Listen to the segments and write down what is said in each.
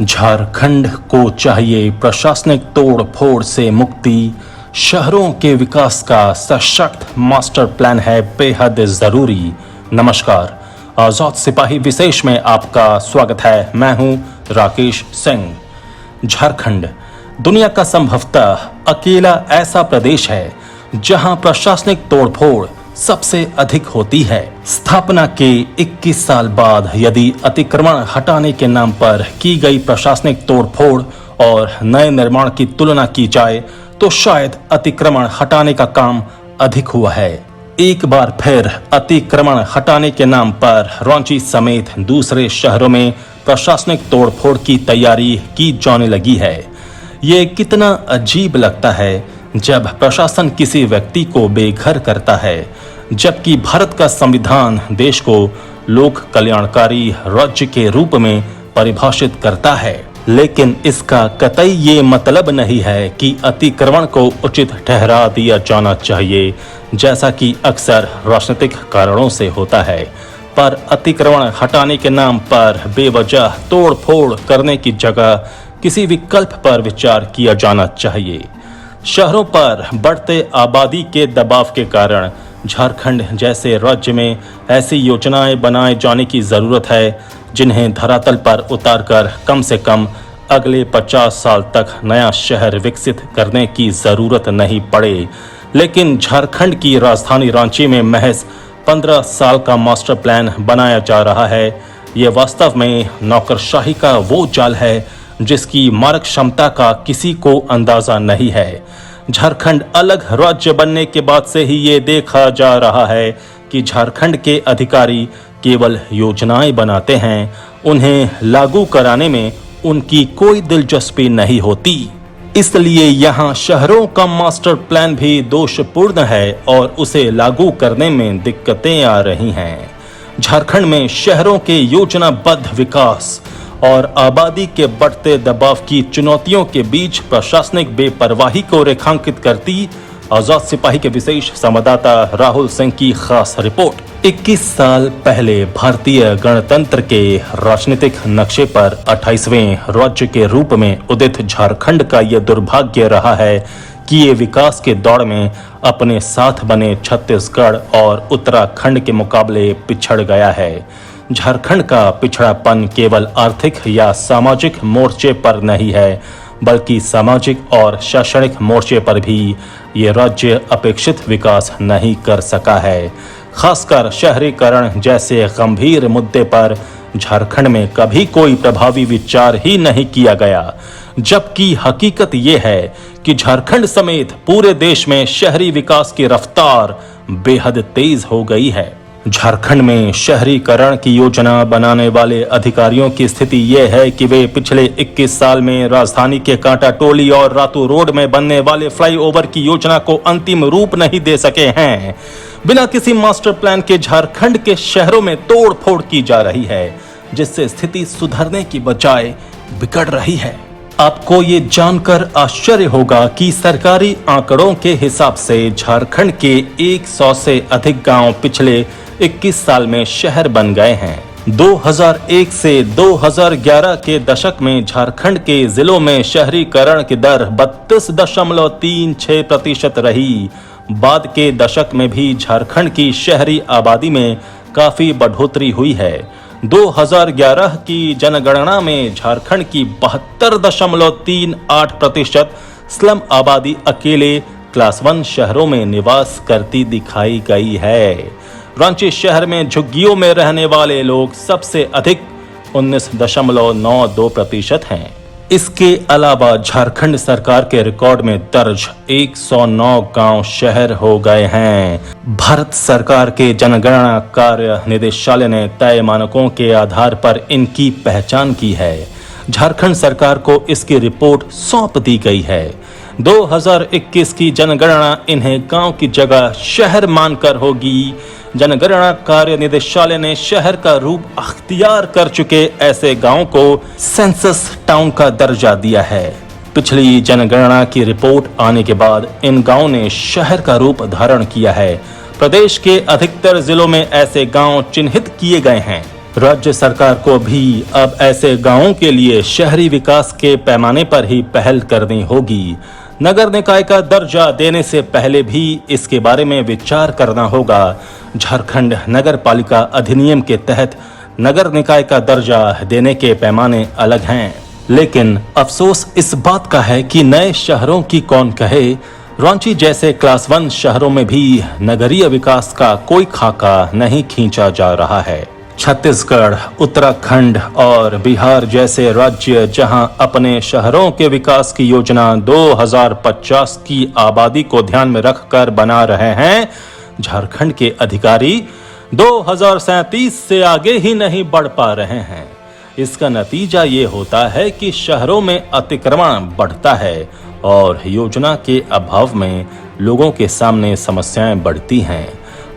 झारखंड को चाहिए प्रशासनिक तोड़ फोड़ से मुक्ति। शहरों के विकास का सशक्त मास्टर प्लान है बेहद जरूरी। नमस्कार, आजाद सिपाही विशेष में आपका स्वागत है। मैं हूं राकेश सिंह। झारखंड दुनिया का संभवतः अकेला ऐसा प्रदेश है जहां प्रशासनिक तोड़फोड़ सबसे अधिक होती है। स्थापना के 21 साल बाद यदि अतिक्रमण हटाने के नाम पर की गई प्रशासनिक तोड़फोड़ और नए निर्माण की तुलना की जाए तो शायद अतिक्रमण हटाने का काम अधिक हुआ है। एक बार फिर अतिक्रमण हटाने के नाम पर रांची समेत दूसरे शहरों में प्रशासनिक तोड़फोड़ की तैयारी की जाने लगी है। ये कितना अजीब लगता है जब प्रशासन किसी व्यक्ति को बेघर करता है, जबकि भारत का संविधान देश को लोक कल्याणकारी राज्य के रूप में परिभाषित करता है। लेकिन इसका कतई ये मतलब नहीं है कि अतिक्रमण को उचित ठहरा दिया जाना चाहिए, जैसा कि अक्सर राजनीतिक कारणों से होता है। पर अतिक्रमण हटाने के नाम पर बेवजह तोड़-फोड़ करने की जगह किसी विकल्प पर विचार किया जाना चाहिए। शहरों पर बढ़ते आबादी के दबाव के कारण झारखंड जैसे राज्य में ऐसी योजनाएं बनाए जाने की जरूरत है जिन्हें धरातल पर उतारकर कम से कम अगले 50 साल तक नया शहर विकसित करने की जरूरत नहीं पड़े। लेकिन झारखंड की राजधानी रांची में महज 15 साल का मास्टर प्लान बनाया जा रहा है। ये वास्तव में नौकरशाही का वो जाल है जिसकी मारक क्षमता का किसी को अंदाजा नहीं है। झारखंड अलग राज्य बनने के बाद से ही ये देखा जा रहा है कि झारखंड के अधिकारी केवल योजनाएं बनाते हैं, उन्हें लागू कराने में उनकी कोई दिलचस्पी नहीं होती। इसलिए यहाँ शहरों का मास्टर प्लान भी दोषपूर्ण है और उसे लागू करने में दिक्कतें आ रही हैं। झारखंड में शहरों के योजनाबद्ध विकास और आबादी के बढ़ते दबाव की चुनौतियों के बीच प्रशासनिक बेपरवाही को रेखांकित करती आजाद सिपाही के विशेष संवाददाता राहुल सिंह की खास रिपोर्ट। 21 साल पहले भारतीय गणतंत्र के राजनीतिक नक्शे पर 28वें राज्य के रूप में उदित झारखंड का यह दुर्भाग्य रहा है कि ये विकास के दौड़ में अपने साथ बने छत्तीसगढ़ और उत्तराखंड के मुकाबले पिछड़ गया है। झारखंड का पिछड़ापन केवल आर्थिक या सामाजिक मोर्चे पर नहीं है, बल्कि सामाजिक और शैक्षणिक मोर्चे पर भी ये राज्य अपेक्षित विकास नहीं कर सका है। खासकर शहरीकरण जैसे गंभीर मुद्दे पर झारखंड में कभी कोई प्रभावी विचार ही नहीं किया गया, जबकि हकीकत ये है कि झारखंड समेत पूरे देश में शहरी विकास की रफ्तार बेहद तेज हो गई है। झारखंड में शहरीकरण की योजना बनाने वाले अधिकारियों की स्थिति ये है कि वे पिछले 21 साल में राजधानी के कांटा टोली और रातू रोड में बनने वाले फ्लाईओवर की योजना को अंतिम रूप नहीं दे सके हैं। बिना किसी मास्टर प्लान के झारखंड के शहरों में तोड़ फोड़ की जा रही है, जिससे स्थिति सुधरने की बजाय बिगड़ रही है। आपको ये जानकर आश्चर्य होगा कि सरकारी आंकड़ों के हिसाब से झारखंड के 100 से अधिक गांव पिछले 21 साल में शहर बन गए हैं। 2001 से 2011 के दशक में झारखंड के जिलों में शहरीकरण की दर 32.36% रही। बाद के दशक में भी झारखंड की शहरी आबादी में काफी बढ़ोतरी हुई है। 2011 की जनगणना में झारखंड की 72.38% स्लम आबादी अकेले क्लास 1 शहरों में निवास करती दिखाई गई है। रांची शहर में झुग्गियों में रहने वाले लोग सबसे अधिक 19.92% हैं। इसके अलावा झारखंड सरकार के रिकॉर्ड में दर्ज 109 गांव शहर हो गए हैं। भारत सरकार के जनगणना कार्य निदेशालय ने तय मानकों के आधार पर इनकी पहचान की है। झारखंड सरकार को इसकी रिपोर्ट सौंप दी गई है। 2021 की जनगणना इन्हें गांव की जगह शहर मानकर होगी। जनगणना कार्य निदेशालय ने शहर का रूप अख्तियार कर चुके ऐसे गांवों को सेंसस टाउन का दर्जा दिया है। पिछली जनगणना की रिपोर्ट आने के बाद इन गांवों ने शहर का रूप धारण किया है। प्रदेश के अधिकतर जिलों में ऐसे गांव चिन्हित किए गए हैं। राज्य सरकार को भी अब ऐसे गांवों के लिए शहरी विकास के पैमाने पर ही पहल करनी होगी। नगर निकाय का दर्जा देने से पहले भी इसके बारे में विचार करना होगा। झारखंड नगर पालिका अधिनियम के तहत नगर निकाय का दर्जा देने के पैमाने अलग हैं, लेकिन अफसोस इस बात का है कि नए शहरों की कौन कहे, रांची जैसे क्लास 1 शहरों में भी नगरीय विकास का कोई खाका नहीं खींचा जा रहा है। छत्तीसगढ़, उत्तराखंड और बिहार जैसे राज्य जहां अपने शहरों के विकास की योजना 2050 की आबादी को ध्यान में रखकर बना रहे हैं, झारखंड के अधिकारी 2037 से आगे ही नहीं बढ़ पा रहे हैं। इसका नतीजा ये होता है कि शहरों में अतिक्रमण बढ़ता है और योजना के अभाव में लोगों के सामने समस्याएं बढ़ती हैं।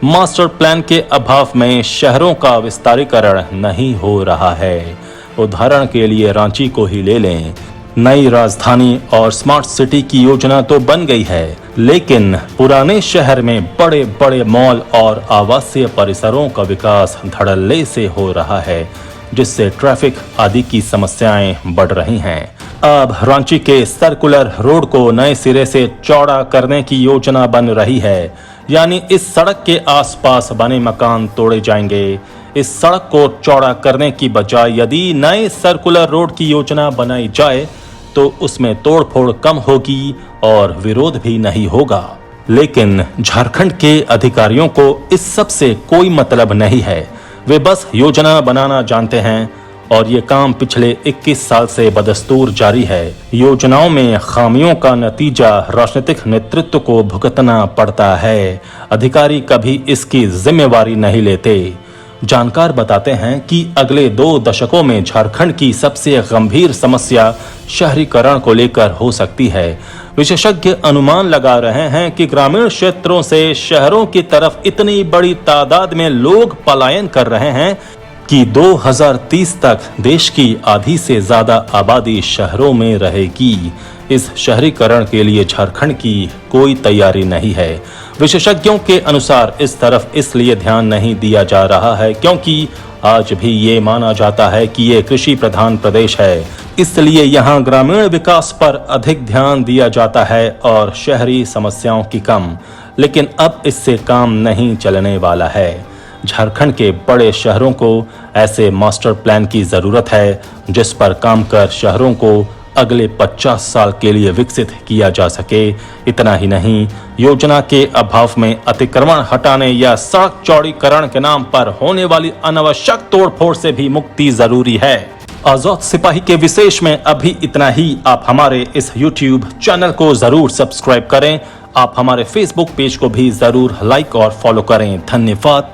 मास्टर प्लान के अभाव में शहरों का विस्तारीकरण नहीं हो रहा है। उदाहरण के लिए रांची को ही ले लें। नई राजधानी और स्मार्ट सिटी की योजना तो बन गई है, लेकिन पुराने शहर में बड़े बड़े मॉल और आवासीय परिसरों का विकास धड़ल्ले से हो रहा है, जिससे ट्रैफिक आदि की समस्याएं बढ़ रही हैं। अब रांची के सर्कुलर रोड को नए सिरे से चौड़ा करने की योजना बन रही है, यानी इस सड़क के आसपास बने मकान तोड़े जाएंगे। इस सड़क को चौड़ा करने की बजाय यदि नए सर्कुलर रोड की योजना बनाई जाए तो उसमें तोड़फोड़ कम होगी और विरोध भी नहीं होगा। लेकिन झारखंड के अधिकारियों को इस सब से कोई मतलब नहीं है। वे बस योजना बनाना जानते हैं और ये काम पिछले 21 साल से बदस्तूर जारी है। योजनाओं में खामियों का नतीजा राजनीतिक नेतृत्व को भुगतना पड़ता है। अधिकारी कभी इसकी जिम्मेवारी नहीं लेते। जानकार बताते हैं कि अगले 2 दशकों में झारखंड की सबसे गंभीर समस्या शहरीकरण को लेकर हो सकती है। विशेषज्ञ अनुमान लगा रहे हैं कि ग्रामीण क्षेत्रों से शहरों की तरफ इतनी बड़ी तादाद में लोग पलायन कर रहे हैं कि 2030 तक देश की आधी से ज्यादा आबादी शहरों में रहेगी। इस शहरीकरण के लिए झारखंड की कोई तैयारी नहीं है। विशेषज्ञों के अनुसार इस तरफ इसलिए ध्यान नहीं दिया जा रहा है क्योंकि आज भी ये माना जाता है कि ये कृषि प्रधान प्रदेश है, इसलिए यहाँ ग्रामीण विकास पर अधिक ध्यान दिया जाता है और शहरी समस्याओं की कम। लेकिन अब इससे काम नहीं चलने वाला है। झारखंड के बड़े शहरों को ऐसे मास्टर प्लान की जरूरत है जिस पर काम कर शहरों को अगले 50 साल के लिए विकसित किया जा सके। इतना ही नहीं, योजना के अभाव में अतिक्रमण हटाने या सड़क चौड़ीकरण के नाम पर होने वाली अनावश्यक तोड़फोड़ से भी मुक्ति जरूरी है। आजाद सिपाही के विशेष में अभी इतना ही। आप हमारे इस YouTube चैनल को जरूर सब्सक्राइब करें। आप हमारे Facebook पेज को भी जरूर लाइक और फॉलो करें। धन्यवाद।